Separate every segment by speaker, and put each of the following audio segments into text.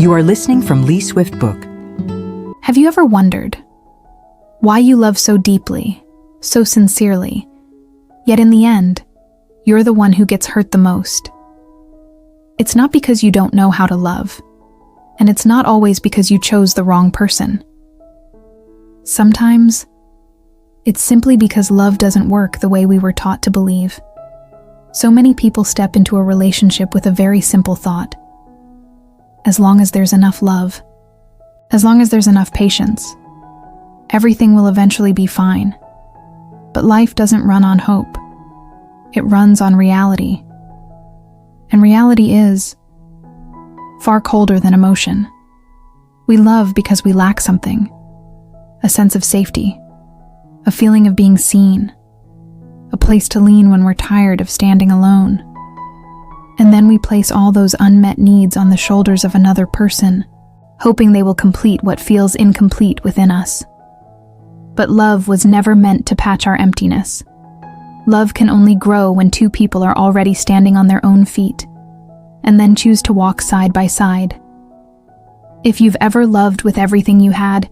Speaker 1: You are listening from Lee Swift Book.
Speaker 2: Have you ever wondered why you love so deeply, so sincerely, yet in the end, you're the one who gets hurt the most? It's not because you don't know how to love, and it's not always because you chose the wrong person. Sometimes, it's simply because love doesn't work the way we were taught to believe. So many people step into a relationship with a very simple thought. As long as there's enough love, as long as there's enough patience, everything will eventually be fine. But life doesn't run on hope. It runs on reality. And reality is far colder than emotion. We love because we lack something, a sense of safety, a feeling of being seen, a place to lean when we're tired of standing alone. And then we place all those unmet needs on the shoulders of another person, hoping they will complete what feels incomplete within us. But love was never meant to patch our emptiness. Love can only grow when two people are already standing on their own feet, and then choose to walk side by side. If you've ever loved with everything you had,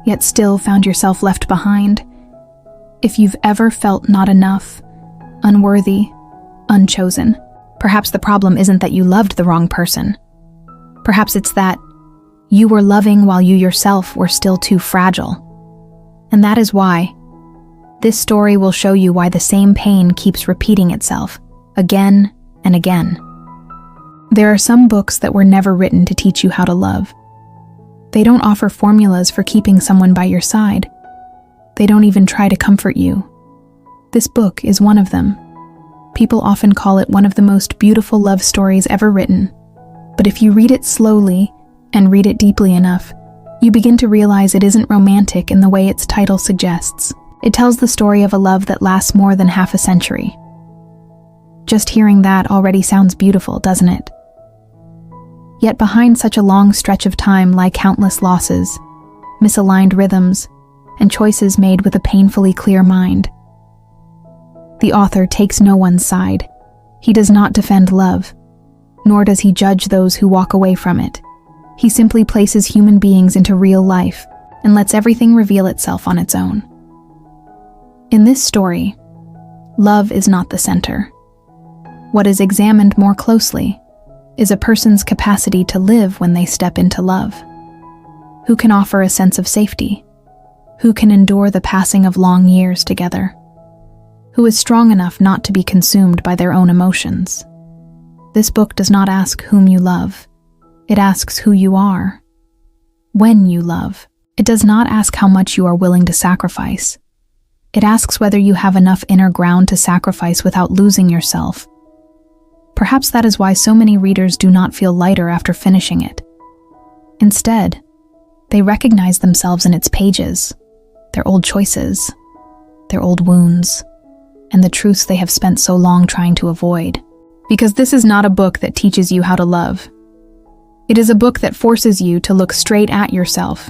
Speaker 2: yet still found yourself left behind, if you've ever felt not enough, unworthy, unchosen, perhaps the problem isn't that you loved the wrong person. Perhaps it's that you were loving while you yourself were still too fragile. And that is why this story will show you why the same pain keeps repeating itself again and again. There are some books that were never written to teach you how to love. They don't offer formulas for keeping someone by your side. They don't even try to comfort you. This book is one of them. People often call it one of the most beautiful love stories ever written. But if you read it slowly and read it deeply enough, you begin to realize it isn't romantic in the way its title suggests. It tells the story of a love that lasts more than half a century. Just hearing that already sounds beautiful, doesn't it? Yet behind such a long stretch of time lie countless losses, misaligned rhythms, and choices made with a painfully clear mind. The author takes no one's side. He does not defend love, nor does he judge those who walk away from it. He simply places human beings into real life and lets everything reveal itself on its own. In this story, love is not the center. What is examined more closely is a person's capacity to live when they step into love. Who can offer a sense of safety? Who can endure the passing of long years together? Who is strong enough not to be consumed by their own emotions? This book does not ask whom you love. It asks who you are. When you love, it does not ask how much you are willing to sacrifice. It asks whether you have enough inner ground to sacrifice without losing yourself. Perhaps that is why so many readers do not feel lighter after finishing it. Instead, they recognize themselves in its pages, their old choices, their old wounds, and the truths they have spent so long trying to avoid. Because this is not a book that teaches you how to love. It is a book that forces you to look straight at yourself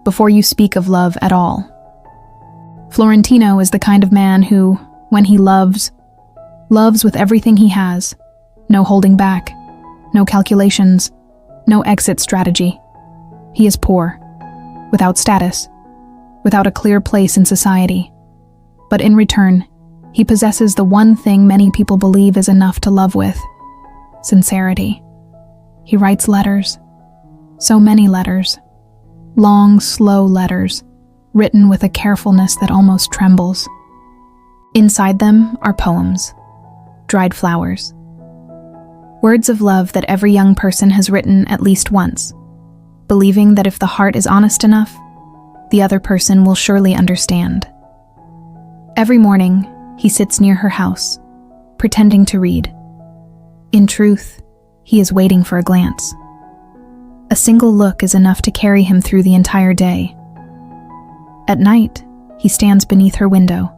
Speaker 2: before you speak of love at all. Florentino is the kind of man who, when he loves with everything he has, no holding back, no calculations, no exit strategy. He is poor, without status, without a clear place in society. But in return, he possesses the one thing many people believe is enough to love with: sincerity. He writes letters, so many letters, long, slow letters, written with a carefulness that almost trembles. Inside them are poems, dried flowers, words of love that every young person has written at least once, believing that if the heart is honest enough, the other person will surely understand. Every morning, he sits near her house, pretending to read. In truth, he is waiting for a glance. A single look is enough to carry him through the entire day. At night, he stands beneath her window,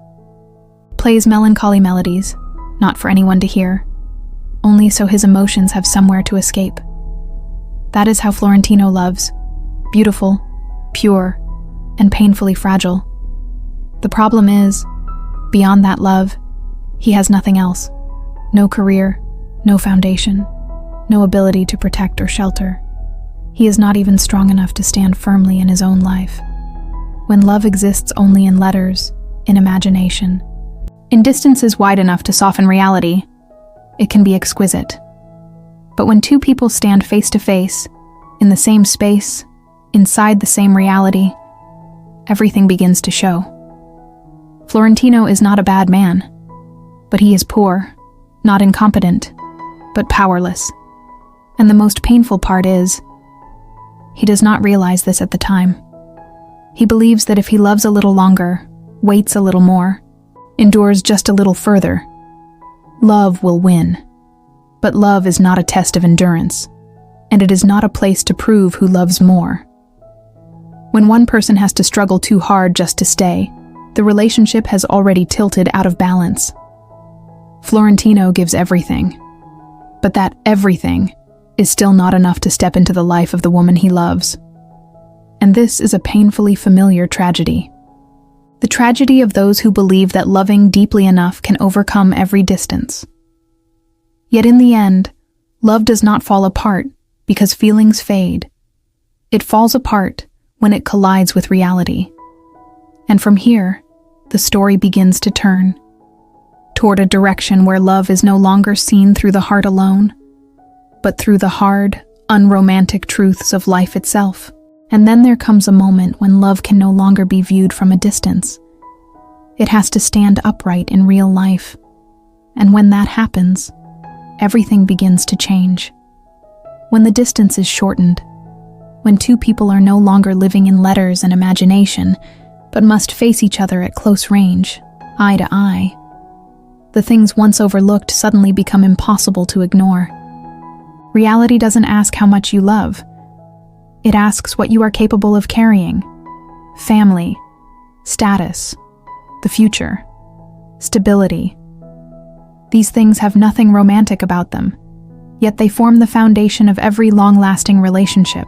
Speaker 2: plays melancholy melodies, not for anyone to hear, only so his emotions have somewhere to escape. That is how Florentino loves, beautiful, pure, and painfully fragile. The problem is, beyond that love, he has nothing else. No career, no foundation, no ability to protect or shelter. He is not even strong enough to stand firmly in his own life. When love exists only in letters, in imagination, in distances wide enough to soften reality, it can be exquisite. But when two people stand face to face, in the same space, inside the same reality, everything begins to show. Florentino is not a bad man, but he is poor, not incompetent, but powerless. And the most painful part is, he does not realize this at the time. He believes that if he loves a little longer, waits a little more, endures just a little further, love will win. But love is not a test of endurance, and it is not a place to prove who loves more. When one person has to struggle too hard just to stay, the relationship has already tilted out of balance. Florentino gives everything, but that everything is still not enough to step into the life of the woman he loves. And this is a painfully familiar tragedy. The tragedy of those who believe that loving deeply enough can overcome every distance. Yet in the end, love does not fall apart because feelings fade. It falls apart when it collides with reality. And from here, the story begins to turn toward a direction where love is no longer seen through the heart alone, but through the hard, unromantic truths of life itself. And then there comes a moment when love can no longer be viewed from a distance. It has to stand upright in real life. And when that happens, everything begins to change. When the distance is shortened, when two people are no longer living in letters and imagination, but must face each other at close range, eye to eye, the things once overlooked suddenly become impossible to ignore. Reality doesn't ask how much you love. It asks what you are capable of carrying. Family, status, the future, stability. These things have nothing romantic about them, yet they form the foundation of every long-lasting relationship.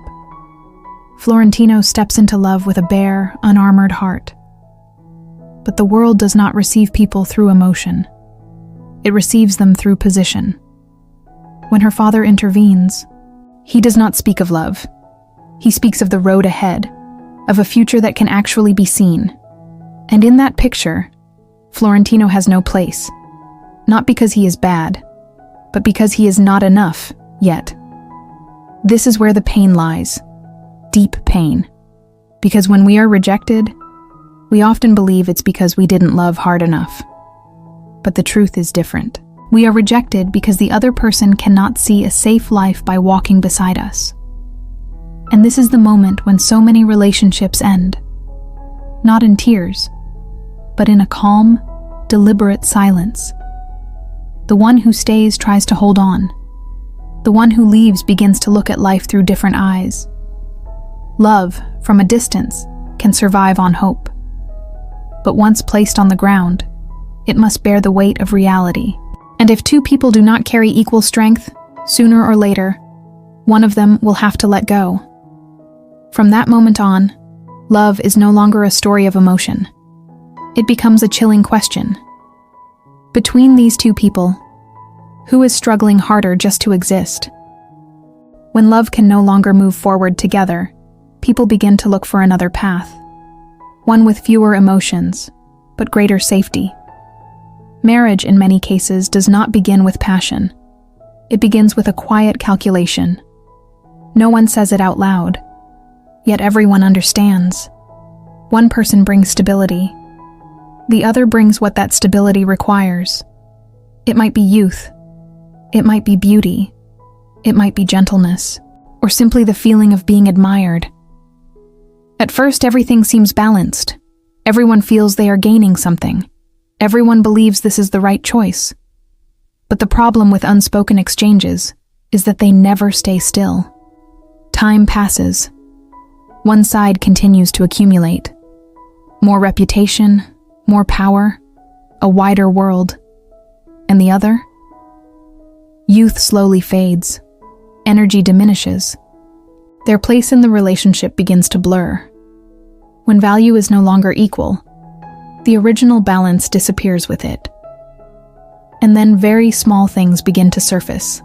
Speaker 2: Florentino steps into love with a bare, unarmored heart. But the world does not receive people through emotion. It receives them through position. When her father intervenes, he does not speak of love. He speaks of the road ahead, of a future that can actually be seen. And in that picture, Florentino has no place. Not because he is bad, but because he is not enough yet. This is where the pain lies. Deep pain. Because when we are rejected, we often believe it's because we didn't love hard enough. But the truth is different. We are rejected because the other person cannot see a safe life by walking beside us. And this is the moment when so many relationships end. Not in tears, but in a calm, deliberate silence. The one who stays tries to hold on. The one who leaves begins to look at life through different eyes. Love, from a distance, can survive on hope. But once placed on the ground, it must bear the weight of reality. And if two people do not carry equal strength, sooner or later, one of them will have to let go. From that moment on, love is no longer a story of emotion. It becomes a chilling question. Between these two people, who is struggling harder just to exist? When love can no longer move forward together, people begin to look for another path. One with fewer emotions, but greater safety. Marriage, in many cases, does not begin with passion. It begins with a quiet calculation. No one says it out loud, yet everyone understands. One person brings stability. The other brings what that stability requires. It might be youth. It might be beauty. It might be gentleness, or simply the feeling of being admired. At first, everything seems balanced. Everyone feels they are gaining something. Everyone believes this is the right choice. But the problem with unspoken exchanges is that they never stay still. Time passes. One side continues to accumulate. More reputation, more power, a wider world. And the other? Youth slowly fades. Energy diminishes. Their place in the relationship begins to blur. When value is no longer equal, the original balance disappears with it. And then very small things begin to surface.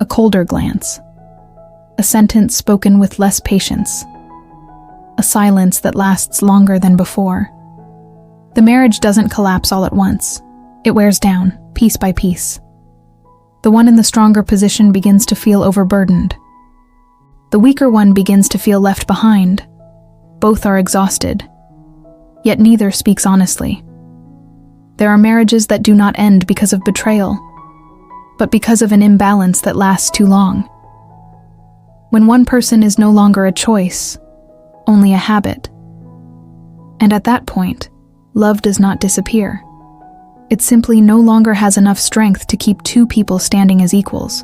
Speaker 2: A colder glance, a sentence spoken with less patience, a silence that lasts longer than before. The marriage doesn't collapse all at once. It wears down, piece by piece. The one in the stronger position begins to feel overburdened. The weaker one begins to feel left behind. Both are exhausted, yet neither speaks honestly. There are marriages that do not end because of betrayal, but because of an imbalance that lasts too long. When one person is no longer a choice, only a habit. And at that point, love does not disappear. It simply no longer has enough strength to keep two people standing as equals.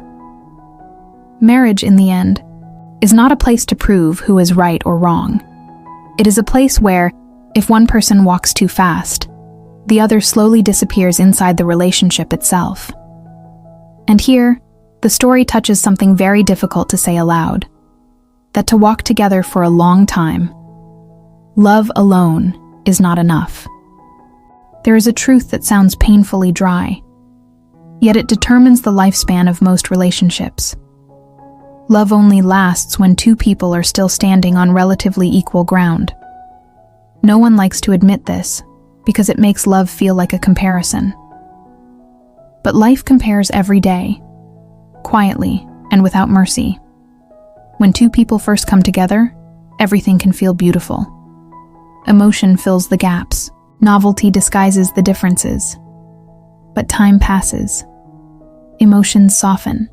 Speaker 2: Marriage, in the end, is not a place to prove who is right or wrong. It is a place where, if one person walks too fast, the other slowly disappears inside the relationship itself. And here, the story touches something very difficult to say aloud: that to walk together for a long time, love alone is not enough. There is a truth that sounds painfully dry, yet it determines the lifespan of most relationships. Love only lasts when two people are still standing on relatively equal ground. No one likes to admit this, because it makes love feel like a comparison. But life compares every day, quietly and without mercy. When two people first come together, everything can feel beautiful. Emotion fills the gaps. Novelty disguises the differences. But time passes. Emotions soften.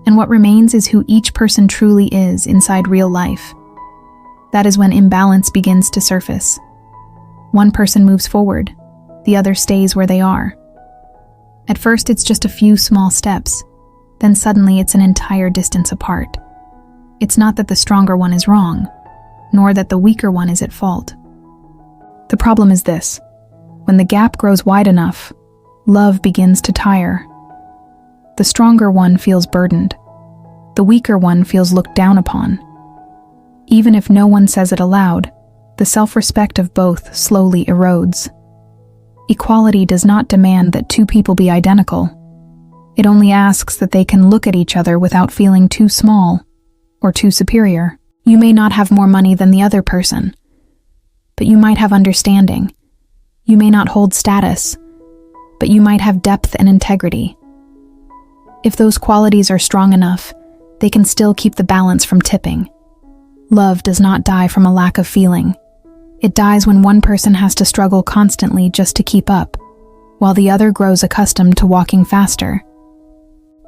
Speaker 2: And what remains is who each person truly is inside real life. That is when imbalance begins to surface. One person moves forward, the other stays where they are. At first, it's just a few small steps. Then suddenly it's an entire distance apart. It's not that the stronger one is wrong, nor that the weaker one is at fault. The problem is this: when the gap grows wide enough, love begins to tire. The stronger one feels burdened. The weaker one feels looked down upon. Even if no one says it aloud, the self-respect of both slowly erodes. Equality does not demand that two people be identical. It only asks that they can look at each other without feeling too small or too superior. You may not have more money than the other person, but you might have understanding. You may not hold status, but you might have depth and integrity. If those qualities are strong enough, they can still keep the balance from tipping. Love does not die from a lack of feeling. It dies when one person has to struggle constantly just to keep up, while the other grows accustomed to walking faster.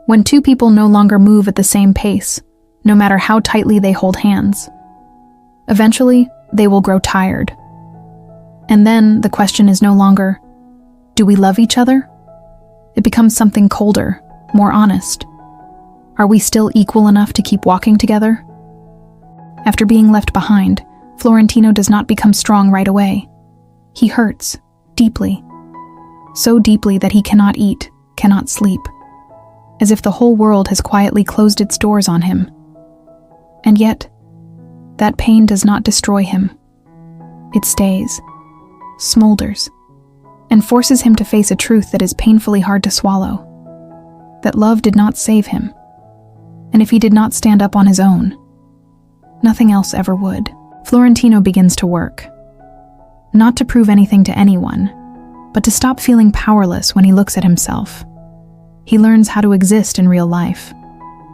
Speaker 2: When two people no longer move at the same pace, no matter how tightly they hold hands, eventually they will grow tired. And then the question is no longer, do we love each other? It becomes something colder, more honest. Are we still equal enough to keep walking together? After being left behind, Florentino does not become strong right away. He hurts, deeply. So deeply that he cannot eat, cannot sleep. As if the whole world has quietly closed its doors on him. And yet, that pain does not destroy him. It stays, smolders, and forces him to face a truth that is painfully hard to swallow. That love did not save him. And if he did not stand up on his own, nothing else ever would. Florentino begins to work. Not to prove anything to anyone, but to stop feeling powerless when he looks at himself. He learns how to exist in real life,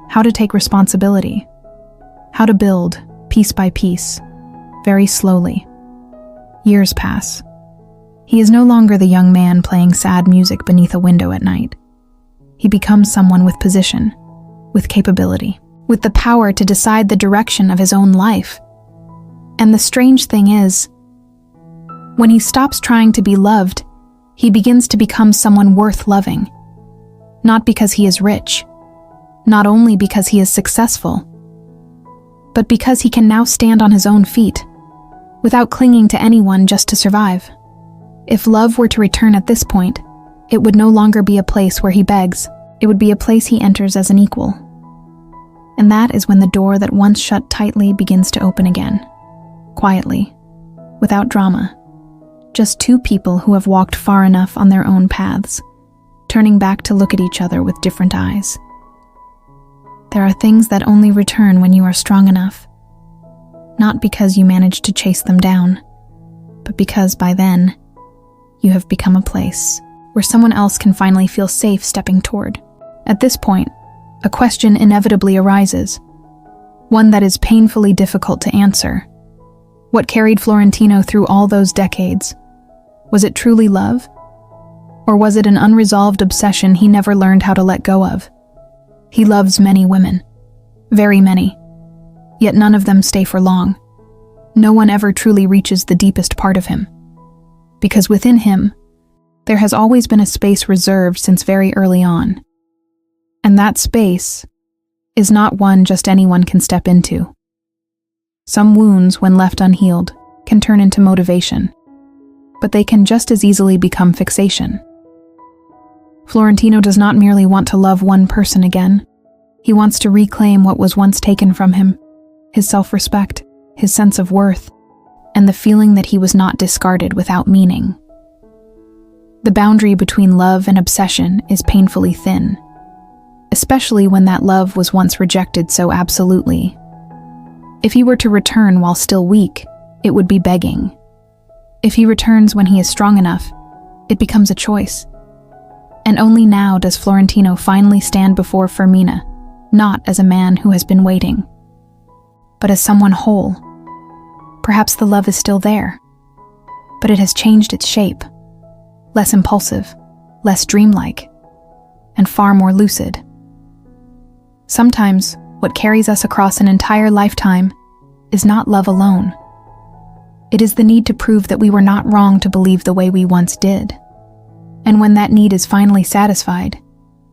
Speaker 2: how to take responsibility, how to build, piece by piece, very slowly. Years pass. He is no longer the young man playing sad music beneath a window at night. He becomes someone with position, with capability, with the power to decide the direction of his own life. And the strange thing is, when he stops trying to be loved, he begins to become someone worth loving. Not because he is rich, not only because he is successful, but because he can now stand on his own feet, without clinging to anyone just to survive. If love were to return at this point, it would no longer be a place where he begs. It would be a place he enters as an equal. And that is when the door that once shut tightly begins to open again. Quietly, without drama. Just two people who have walked far enough on their own paths, turning back to look at each other with different eyes. There are things that only return when you are strong enough. Not because you managed to chase them down, but because by then, you have become a place where someone else can finally feel safe stepping toward. At this point, a question inevitably arises, one that is painfully difficult to answer. What carried Florentino through all those decades? Was it truly love? Or was it an unresolved obsession he never learned how to let go of? He loves many women, very many, yet none of them stay for long. No one ever truly reaches the deepest part of him. Because within him, there has always been a space reserved since very early on. And that space is not one just anyone can step into. Some wounds, when left unhealed, can turn into motivation, but they can just as easily become fixation. Florentino does not merely want to love one person again. He wants to reclaim what was once taken from him, his self-respect, his sense of worth, and the feeling that he was not discarded without meaning. The boundary between love and obsession is painfully thin, especially when that love was once rejected so absolutely. If he were to return while still weak, it would be begging. If he returns when he is strong enough, it becomes a choice. And only now does Florentino finally stand before Fermina, not as a man who has been waiting, but as someone whole. Perhaps the love is still there, but it has changed its shape, less impulsive, less dreamlike, and far more lucid. Sometimes, what carries us across an entire lifetime is not love alone. It is the need to prove that we were not wrong to believe the way we once did. And when that need is finally satisfied,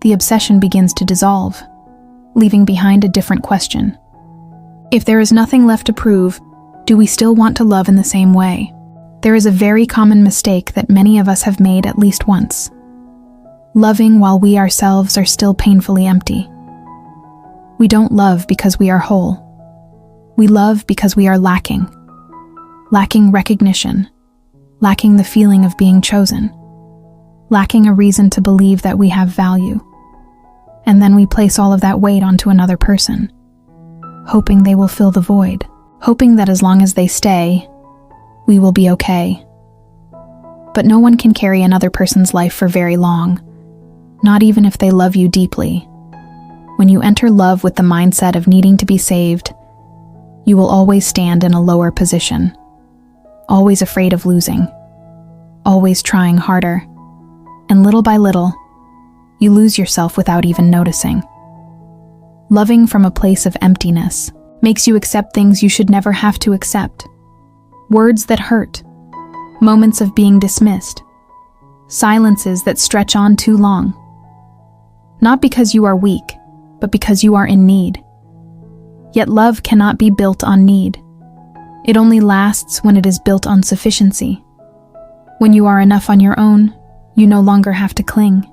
Speaker 2: the obsession begins to dissolve, leaving behind a different question. If there is nothing left to prove, do we still want to love in the same way? There is a very common mistake that many of us have made at least once. Loving while we ourselves are still painfully empty. We don't love because we are whole. We love because we are lacking. Lacking recognition. Lacking the feeling of being chosen. Lacking a reason to believe that we have value. And then we place all of that weight onto another person, hoping they will fill the void, hoping that as long as they stay, we will be okay. But no one can carry another person's life for very long, not even if they love you deeply. When you enter love with the mindset of needing to be saved, you will always stand in a lower position, always afraid of losing, always trying harder. And little by little, you lose yourself without even noticing. Loving from a place of emptiness makes you accept things you should never have to accept. Words that hurt, moments of being dismissed, silences that stretch on too long. Not because you are weak, but because you are in need. Yet love cannot be built on need. It only lasts when it is built on sufficiency. When you are enough on your own, you no longer have to cling.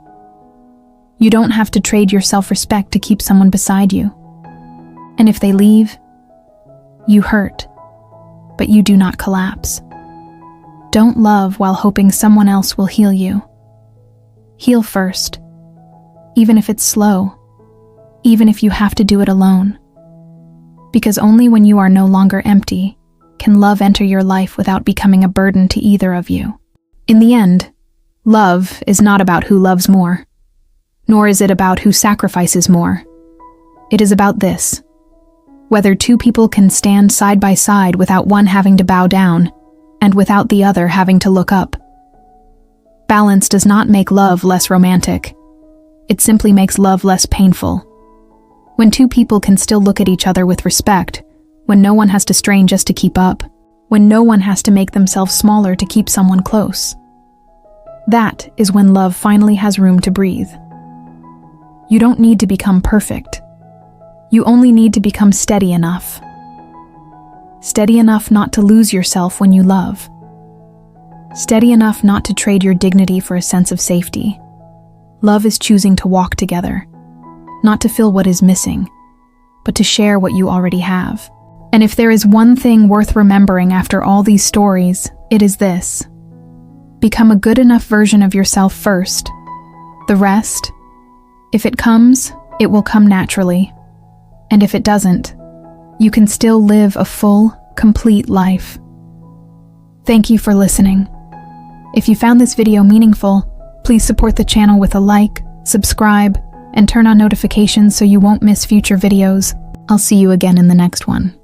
Speaker 2: You don't have to trade your self-respect to keep someone beside you. And if they leave, you hurt, but you do not collapse. Don't love while hoping someone else will heal you. Heal first, even if it's slow, even if you have to do it alone. Because only when you are no longer empty can love enter your life without becoming a burden to either of you. In the end, love is not about who loves more, nor is it about who sacrifices more. It is about this: whether two people can stand side by side without one having to bow down, and without the other having to look up. Balance does not make love less romantic. It simply makes love less painful. When two people can still look at each other with respect, when no one has to strain just to keep up, when no one has to make themselves smaller to keep someone close. That is when love finally has room to breathe. You don't need to become perfect. You only need to become steady enough. Steady enough not to lose yourself when you love. Steady enough not to trade your dignity for a sense of safety. Love is choosing to walk together, not to fill what is missing, but to share what you already have. And if there is one thing worth remembering after all these stories, it is this: become a good enough version of yourself first. The rest, if it comes, it will come naturally. And if it doesn't, you can still live a full, complete life. Thank you for listening. If you found this video meaningful, please support the channel with a like, subscribe, and turn on notifications so you won't miss future videos. I'll see you again in the next one.